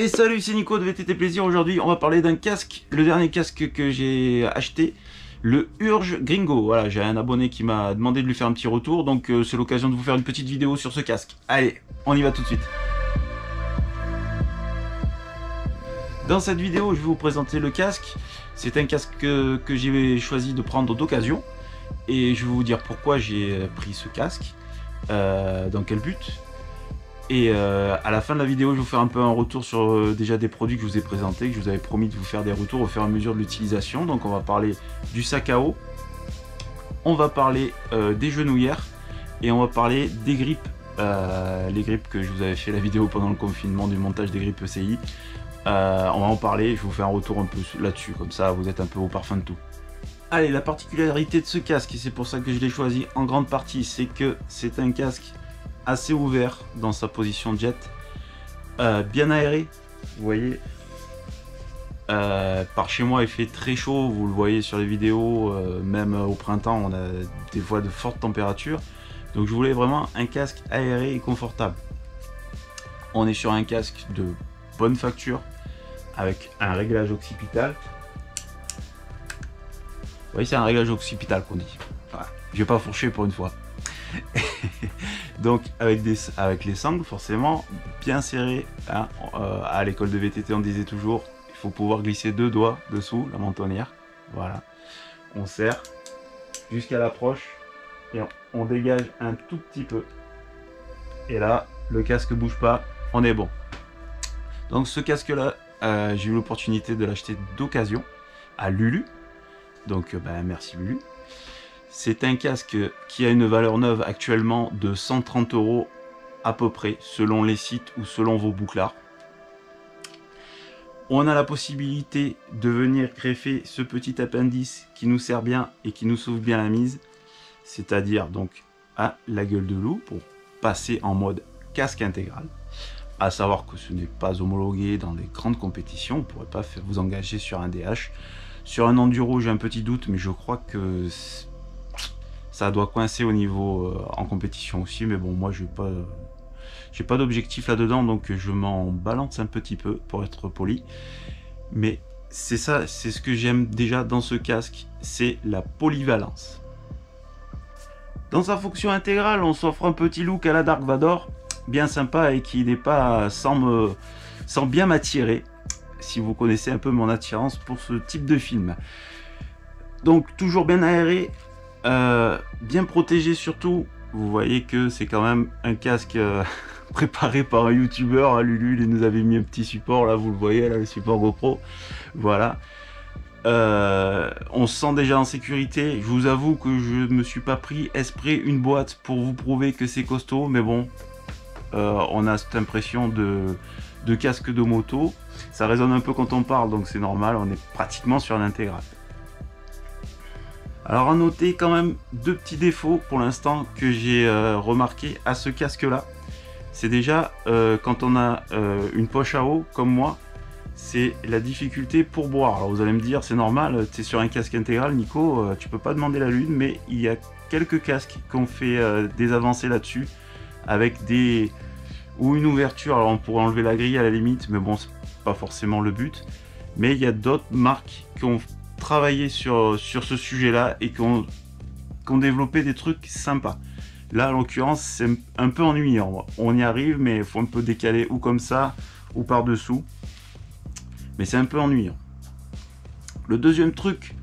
Et salut, c'est Nico de VTT Plaisir. Aujourd'hui, on va parler d'un casque, le dernier casque que j'ai acheté, le Urge Gringo. Voilà, j'ai un abonné qui m'a demandé de lui faire un petit retour, donc c'est l'occasion de vous faire une petite vidéo sur ce casque. Allez, on y va tout de suite. Dans cette vidéo, je vais vous présenter le casque. C'est un casque que j'ai choisi de prendre d'occasion, et je vais vous dire pourquoi j'ai pris ce casque, dans quel but. Et à la fin de la vidéo, je vais vous faire un peu un retour sur déjà des produits que je vous ai présentés, que je vous avais promis de vous faire des retours au fur et à mesure de l'utilisation. Donc on va parler du sac à eau, on va parler des genouillères et on va parler des grippes. Les grippes que je vous avais fait la vidéo pendant le confinement du montage des grippes ECI. On va en parler, je vous fais un retour un peu là-dessus, comme ça vous êtes un peu au parfum de tout. Allez, la particularité de ce casque, et c'est pour ça que je l'ai choisi en grande partie, c'est que c'est un casque assez ouvert dans sa position jet, bien aéré, vous voyez. Par chez moi il fait très chaud, vous le voyez sur les vidéos, même au printemps on a des fois de fortes températures, donc je voulais vraiment un casque aéré et confortable. On est sur un casque de bonne facture avec un réglage occipital. Vous voyez, c'est un réglage occipital qu'on dit. Voilà. Je vais pas fourcher pour une fois. Donc avec les sangles forcément bien serrés, hein. À l'école de VTT on disait toujours il faut pouvoir glisser 2 doigts dessous la mentonnière. Voilà, on serre jusqu'à l'approche et on dégage un tout petit peu, et là le casque bouge pas, on est bon. Donc ce casque là, j'ai eu l'opportunité de l'acheter d'occasion à Lulu, donc merci Lulu. C'est un casque qui a une valeur neuve actuellement de 130 € à peu près, selon les sites ou selon vos bouclards. On a la possibilité de venir greffer ce petit appendice qui nous sert bien et qui nous sauve bien la mise, c'est-à-dire donc à la gueule de loup pour passer en mode casque intégral. À savoir que ce n'est pas homologué dans des grandes compétitions, on ne pourrait pas vous engager sur un DH. Sur un enduro, j'ai un petit doute, mais je crois que ça doit coincer au niveau en compétition aussi, mais bon, moi j'ai pas d'objectif là-dedans, donc je m'en balance un petit peu pour être poli. Mais c'est ça, c'est ce que j'aime déjà dans ce casque, c'est la polyvalence. Dans sa fonction intégrale, on s'offre un petit look à la Dark Vador, bien sympa et qui n'est pas sans bien m'attirer, si vous connaissez un peu mon attirance pour ce type de film. Donc toujours bien aéré, bien protégé surtout. Vous voyez que c'est quand même un casque préparé par un youtubeur, hein, Lulu, il nous avait mis un petit support là, vous le voyez là, le support GoPro. Voilà, on se sent déjà en sécurité. Je vous avoue que je me suis pas pris exprès une boîte pour vous prouver que c'est costaud, mais bon, on a cette impression de casque de moto. Ça résonne un peu quand on parle, donc c'est normal, on est pratiquement sur un intégral. Alors à noter quand même 2 petits défauts pour l'instant que j'ai remarqué à ce casque là. C'est déjà quand on a une poche à eau comme moi, c'est la difficulté pour boire. Alors vous allez me dire c'est normal, tu es sur un casque intégral Nico, tu peux pas demander la lune, mais il y a quelques casques qui ont fait des avancées là-dessus avec ou une ouverture. Alors on pourrait enlever la grille à la limite, mais bon c'est pas forcément le but. Mais il y a d'autres marques qui ont travaillé sur ce sujet là et qui ont développé des trucs sympas. Là en l'occurrence c'est un peu ennuyant, on y arrive mais il faut un peu décaler ou comme ça ou par dessous, mais c'est un peu ennuyant. Le deuxième truc,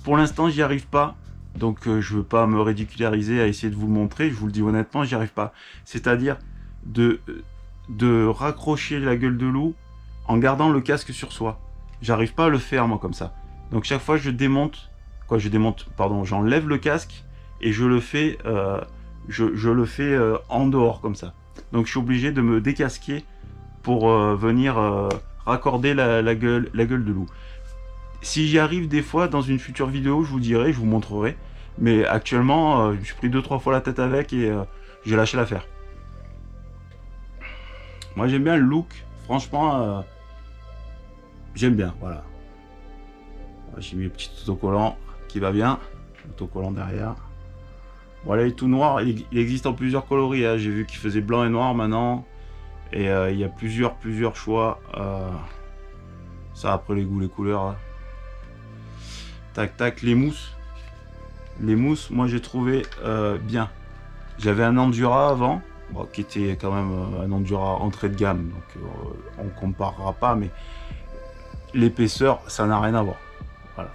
pour l'instant j'y arrive pas, donc je veux pas me ridiculariser à essayer de vous le montrer, je vous le dis honnêtement, j'y arrive pas. C'est à dire de raccrocher la gueule de loup en gardant le casque sur soi. J'arrive pas à le faire moi comme ça. Donc chaque fois je démonte, j'enlève le casque et je le fais, en dehors comme ça. Donc je suis obligé de me décasquer pour venir raccorder la gueule de loup. Si j'y arrive des fois dans une future vidéo, je vous dirai, je vous montrerai. Mais actuellement, je me suis pris 2-3 fois la tête avec et j'ai lâché l'affaire. Moi j'aime bien le look, franchement, j'aime bien, voilà. J'ai mis le petit autocollant qui va bien, autocollant derrière. Voilà, il est tout noir, il existe en plusieurs coloris, hein. J'ai vu qu'il faisait blanc et noir maintenant. Et il y a plusieurs choix. Ça après les goûts, les couleurs. Là. Tac tac, les mousses. Les mousses, moi j'ai trouvé bien. J'avais un Endura avant, bon, qui était quand même un Endura entrée de gamme, donc on comparera pas, mais l'épaisseur, ça n'a rien à voir. Voilà.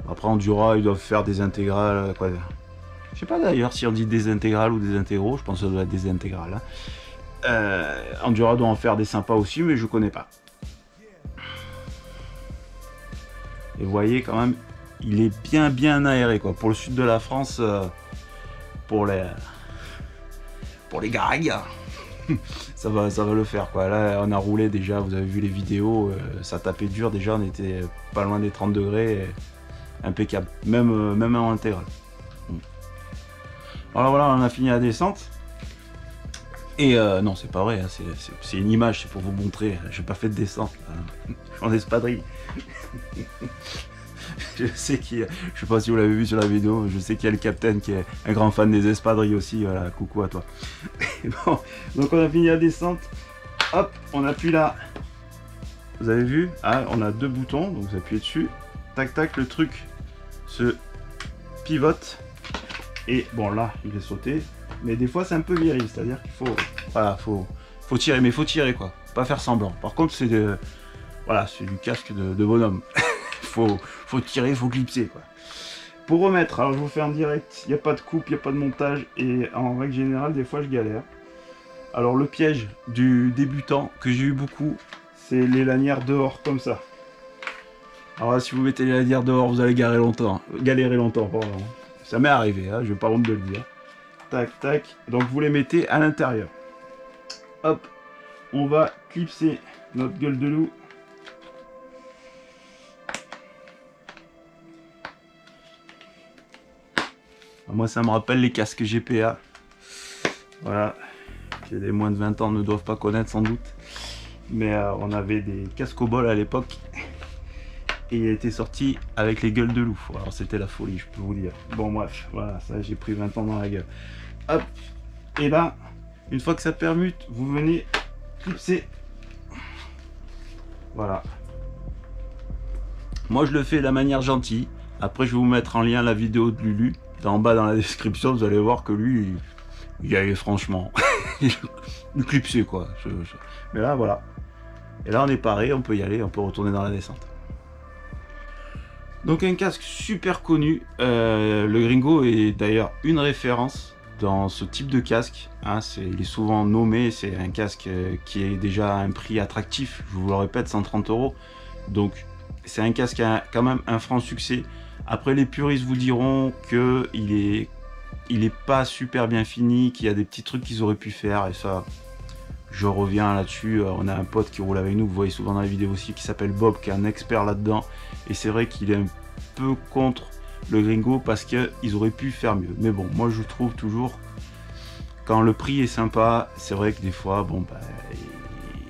Après Endura, ils doivent faire des intégrales, quoi. Je sais pas d'ailleurs si on dit des intégrales ou des intégraux, je pense que ça doit être des intégrales. Hein. Endura doit en faire des sympas aussi, mais je connais pas. Et vous voyez quand même, il est bien aéré quoi. Pour le sud de la France, pour les garages, ça va le faire quoi. Là on a roulé déjà, vous avez vu les vidéos, ça tapait dur déjà, on était pas loin des 30 degrés, impeccable, même en intégral. Alors voilà, on a fini la descente. Et non, c'est pas vrai, hein, c'est une image, c'est pour vous montrer. J'ai pas fait de descente, je suis en espadrille. Je sais je sais pas si vous l'avez vu sur la vidéo, je sais qu'il y a le Captain qui est un grand fan des espadrilles aussi. Voilà, coucou à toi. Bon, donc on a fini la descente. Hop, on appuie là. Vous avez vu, ah, on a deux boutons, donc vous appuyez dessus. Tac tac, le truc se pivote. Et bon là, il est sauté. Mais des fois c'est un peu viril, c'est-à-dire qu'il faut, voilà, faut tirer, mais faut tirer quoi, pas faire semblant. Par contre c'est voilà, c'est du casque de bonhomme. faut tirer, faut clipser quoi. Pour remettre, alors je vous fais en direct, il n'y a pas de coupe, il n'y a pas de montage, et en règle générale des fois je galère. Alors le piège du débutant que j'ai eu beaucoup, c'est les lanières dehors comme ça. Alors là, si vous mettez les lanières dehors, vous allez galérer longtemps, pardon. Ça m'est arrivé, hein, je vais pas honte de le dire. Tac, tac. Donc vous les mettez à l'intérieur. Hop. On va clipser notre gueule de loup. Moi, ça me rappelle les casques GPA. Voilà. Que les moins de 20 ans ne doivent pas connaître sans doute. Mais on avait des casques au bol à l'époque. Et il était sorti avec les gueules de loup. Alors c'était la folie, je peux vous dire. Bon bref, voilà, ça j'ai pris 20 ans dans la gueule. Hop, et là, une fois que ça permute, vous venez clipser. Voilà. Moi je le fais de la manière gentille. Après je vais vous mettre en lien la vidéo de Lulu. En bas dans la description, vous allez voir que lui, il y a franchement, il clipsé quoi. Mais là voilà. Et là on est paré, on peut y aller, on peut retourner dans la descente. Donc un casque super connu, le Gringo est d'ailleurs une référence dans ce type de casque, hein, il est souvent nommé, c'est un casque qui est déjà à un prix attractif, je vous le répète, 130 €, donc c'est un casque qui a quand même un franc succès. Après les puristes vous diront que il est pas super bien fini, qu'il y a des petits trucs qu'ils auraient pu faire, et ça je reviens là-dessus. On a un pote qui roule avec nous, vous voyez souvent dans les vidéos aussi, qui s'appelle Bob, qui est un expert là-dedans. Et c'est vrai qu'il est un peu contre le Gringo parce qu'ils auraient pu faire mieux. Mais bon, moi je trouve toujours, quand le prix est sympa, c'est vrai que des fois, bon, bah,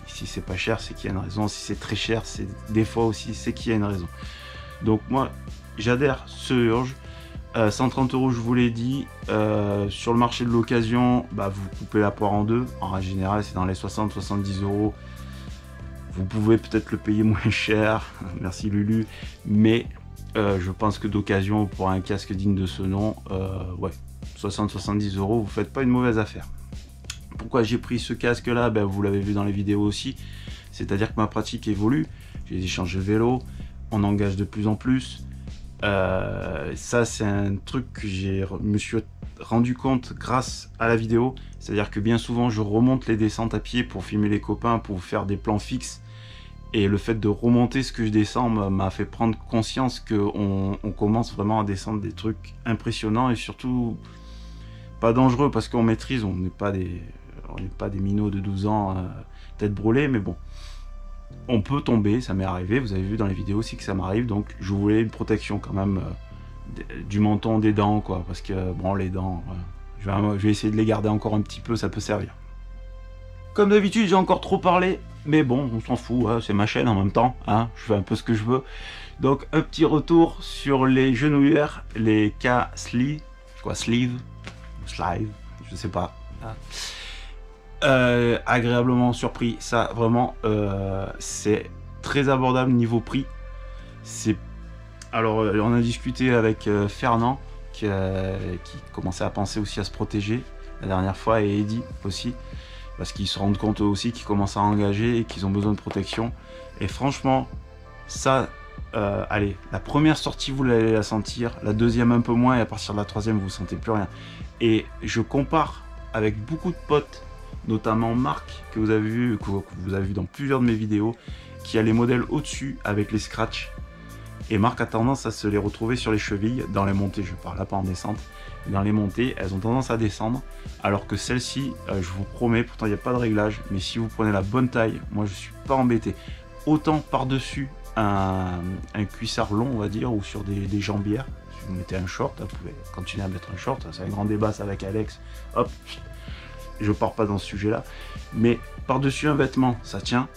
si c'est pas cher, c'est qu'il y a une raison. Si c'est très cher, c'est des fois aussi, c'est qu'il y a une raison. Donc moi, j'adhère ce Urge. 130 €, je vous l'ai dit. Sur le marché de l'occasion, bah, vous coupez la poire en deux. En général, c'est dans les 60-70 €. Vous pouvez peut-être le payer moins cher. Merci Lulu. Mais je pense que d'occasion, pour un casque digne de ce nom, ouais, 60-70 €, vous faites pas une mauvaise affaire. Pourquoi j'ai pris ce casque là? Ben, vous l'avez vu dans les vidéos aussi. C'est-à-dire que ma pratique évolue. J'ai des échanges de vélo. On engage de plus en plus. Ça c'est un truc que me suis rendu compte grâce à la vidéo, c'est-à-dire que bien souvent je remonte les descentes à pied pour filmer les copains, pour faire des plans fixes, et le fait de remonter ce que je descends m'a fait prendre conscience qu'on commence vraiment à descendre des trucs impressionnants et surtout pas dangereux parce qu'on maîtrise, on n'est pas des minots de 12 ans tête brûlée, mais bon. On peut tomber, ça m'est arrivé, vous avez vu dans les vidéos aussi que ça m'arrive, donc je voulais une protection quand même du menton, des dents, quoi, parce que bon, les dents, je vais essayer de les garder encore un petit peu, ça peut servir. Comme d'habitude, j'ai encore trop parlé, mais bon, on s'en fout, hein, c'est ma chaîne en même temps, hein, je fais un peu ce que je veux. Donc un petit retour sur les genouillères, les K-Sleeve, quoi, sleeve, je sais pas. Hein. Agréablement surpris, ça vraiment c'est très abordable niveau prix. C'est alors on a discuté avec Fernand qui commençait à penser aussi à se protéger la dernière fois, et Eddy aussi, parce qu'ils se rendent compte eux aussi qu'ils commencent à engager et qu'ils ont besoin de protection. Et franchement ça, allez, la première sortie vous allez la sentir, la deuxième un peu moins, et à partir de la troisième vous sentez plus rien. Et je compare avec beaucoup de potes, notamment Marc, que vous avez vu dans plusieurs de mes vidéos, qui a les modèles au-dessus avec les scratchs. Et Marc a tendance à se les retrouver sur les chevilles, dans les montées, je parle là pas en descente, dans les montées, elles ont tendance à descendre, alors que celle-ci, je vous promets, pourtant il n'y a pas de réglage, mais si vous prenez la bonne taille, moi je suis pas embêté. Autant par-dessus un cuissard long, on va dire, ou sur des jambières, si vous mettez un short, vous pouvez continuer à mettre un short, c'est un grand débat avec Alex, hop, je pars pas dans ce sujet-là, mais par-dessus un vêtement, ça tient.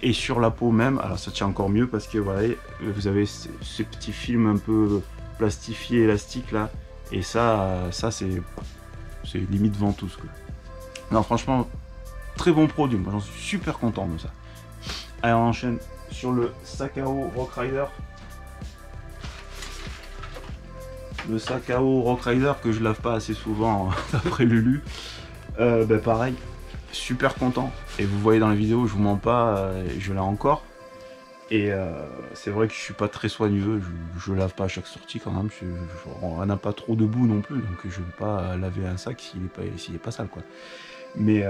Et sur la peau même, alors ça tient encore mieux parce que voilà, vous avez ces petits films un peu plastifiés, élastiques là, et ça c'est limite ventouse quoi. Non franchement, très bon produit, moi j'en suis super content de ça. Allez, on enchaîne sur le sac à eau Rock Rider. Le sac à eau Rock Rider que je lave pas assez souvent d'après Lulu. Ben pareil, super content, et vous voyez dans la vidéo, je vous mens pas, je l'ai encore, et c'est vrai que je suis pas très soigneux, je lave pas à chaque sortie quand même, on n'a pas trop de boue non plus, donc je vais pas laver un sac s'il est pas sale quoi. Mais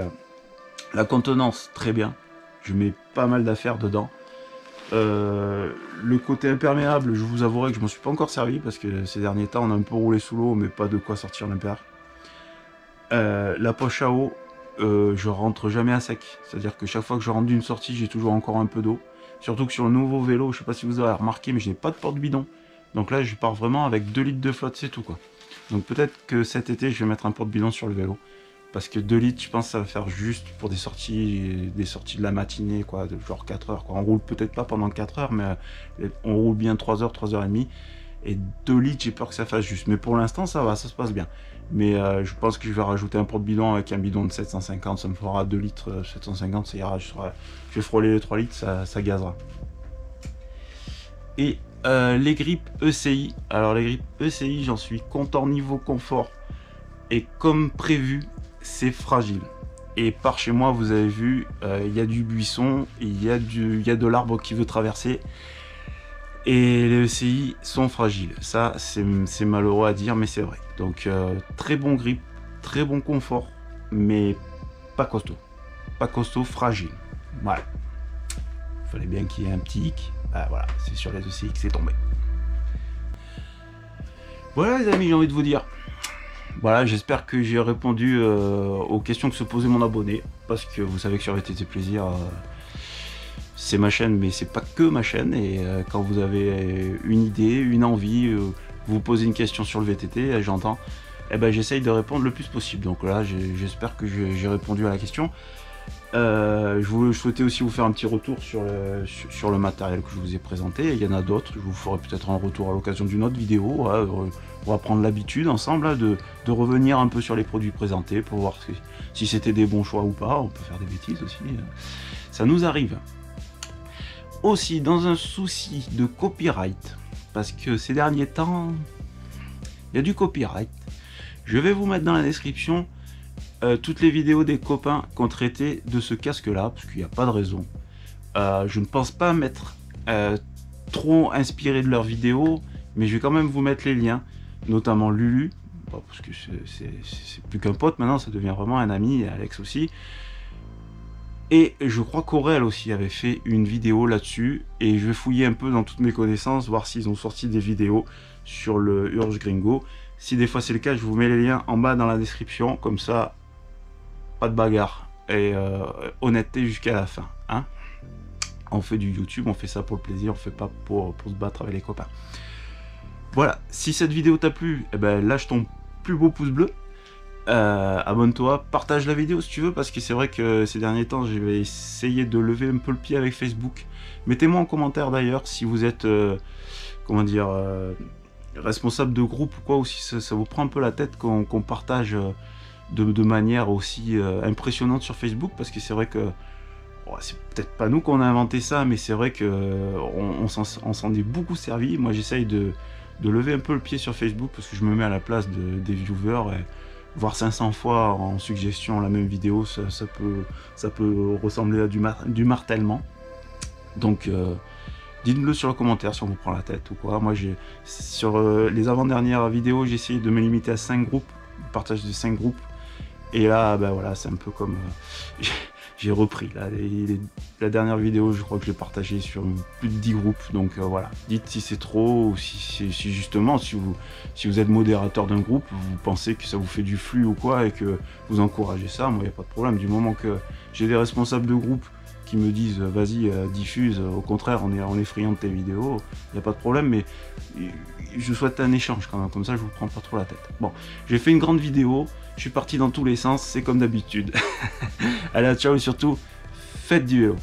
la contenance très bien, je mets pas mal d'affaires dedans. Le côté imperméable, je vous avouerai que je m'en suis pas encore servi parce que ces derniers temps on a un peu roulé sous l'eau, mais pas de quoi sortir l'imperméable. La poche à eau, je rentre jamais à sec, c'est-à-dire que chaque fois que je rentre d'une sortie, j'ai toujours encore un peu d'eau. Surtout que sur le nouveau vélo, je sais pas si vous avez remarqué, mais je n'ai pas de porte-bidon. Donc là, je pars vraiment avec 2 litres de flotte, c'est tout quoi. Donc peut-être que cet été, je vais mettre un porte-bidon sur le vélo. Parce que 2 litres, je pense que ça va faire juste pour des sorties de la matinée, quoi, de genre 4 heures. Quoi. On roule peut-être pas pendant 4 heures, mais on roule bien 3 heures, 3 heures et demie. Et 2 litres, j'ai peur que ça fasse juste. Mais pour l'instant, ça va, ça se passe bien. Mais je pense que je vais rajouter un porte-bidon avec un bidon de 750. Ça me fera 2 litres 750, ça ira. Je vais frôler les 3 litres, ça gazera. Et les grippes ECI. Alors les grippes ECI, j'en suis content niveau confort. Et comme prévu, c'est fragile. Et par chez moi, vous avez vu, il y a du buisson, il y a de l'arbre qui veut traverser. Et les ECI sont fragiles. Ça, c'est malheureux à dire, mais c'est vrai. Donc, très bon grip, très bon confort, mais pas costaud. Pas costaud, fragile. Voilà. Il fallait bien qu'il y ait un petit hic. Ah, voilà, c'est sur les ECI que c'est tombé. Voilà les amis, j'ai envie de vous dire. Voilà, j'espère que j'ai répondu aux questions que se posait mon abonné. Parce que vous savez que sur VTT Plaisir... c'est ma chaîne, mais c'est pas que ma chaîne, et quand vous avez une idée, une envie, vous posez une question sur le VTT, j'entends, et ben j'essaye de répondre le plus possible. Donc là, j'espère que j'ai répondu à la question. Je souhaitais aussi vous faire un petit retour sur le matériel que je vous ai présenté. Il y en a d'autres, je vous ferai peut-être un retour à l'occasion d'une autre vidéo. Hein, on va prendre l'habitude ensemble là, de revenir un peu sur les produits présentés pour voir si c'était des bons choix ou pas. On peut faire des bêtises aussi, ça nous arrive. Aussi, dans un souci de copyright, parce que ces derniers temps, il y a du copyright, je vais vous mettre dans la description toutes les vidéos des copains qui ont traité de ce casque-là, parce qu'il n'y a pas de raison. Je ne pense pas m'être trop inspiré de leurs vidéos, mais je vais quand même vous mettre les liens, notamment Lulu, parce que c'est plus qu'un pote maintenant, ça devient vraiment un ami, et Alex aussi. Et je crois qu'Aurel aussi avait fait une vidéo là-dessus, et je vais fouiller un peu dans toutes mes connaissances, voir s'ils ont sorti des vidéos sur le Urge Gringo. Si des fois c'est le cas, je vous mets les liens en bas dans la description, comme ça, pas de bagarre, et honnêteté jusqu'à la fin. Hein, on fait du YouTube, on fait ça pour le plaisir, on fait pas pour se battre avec les copains. Voilà, si cette vidéo t'a plu, eh ben, lâche ton plus beau pouce bleu. Abonne-toi, partage la vidéo si tu veux, parce que c'est vrai que ces derniers temps je vais essayer de lever un peu le pied avec Facebook. Mettez-moi en commentaire d'ailleurs si vous êtes comment dire responsable de groupe ou quoi, ou si ça vous prend un peu la tête qu'on partage de manière aussi impressionnante sur Facebook, parce que c'est vrai que c'est peut-être pas nous qu'on a inventé ça, mais c'est vrai que on s'en est beaucoup servi. Moi, j'essaye de lever un peu le pied sur Facebook, parce que je me mets à la place des viewers, et voir 500 fois en suggestion la même vidéo, ça peut ressembler à du martèlement. Donc dites-le sur le commentaire si on vous prend la tête ou quoi. Moi, sur les avant-dernières vidéos, j'ai essayé de me limiter à 5 groupes, partage de 5 groupes. Et là, ben voilà, c'est un peu comme... j'ai repris. Là, la dernière vidéo, je crois que je l'ai partagée sur plus de 10 groupes. Donc voilà, dites si c'est trop, ou si justement, si vous êtes modérateur d'un groupe, vous pensez que ça vous fait du flux ou quoi, et que vous encouragez ça, moi, il n'y a pas de problème. Du moment que j'ai des responsables de groupe qui me disent vas-y diffuse, au contraire on est friand de tes vidéos, il n'y a pas de problème, mais je souhaite un échange quand même, comme ça je vous prends pas trop la tête. Bon, j'ai fait une grande vidéo, je suis parti dans tous les sens, c'est comme d'habitude. Allez, ciao, et surtout faites du vélo.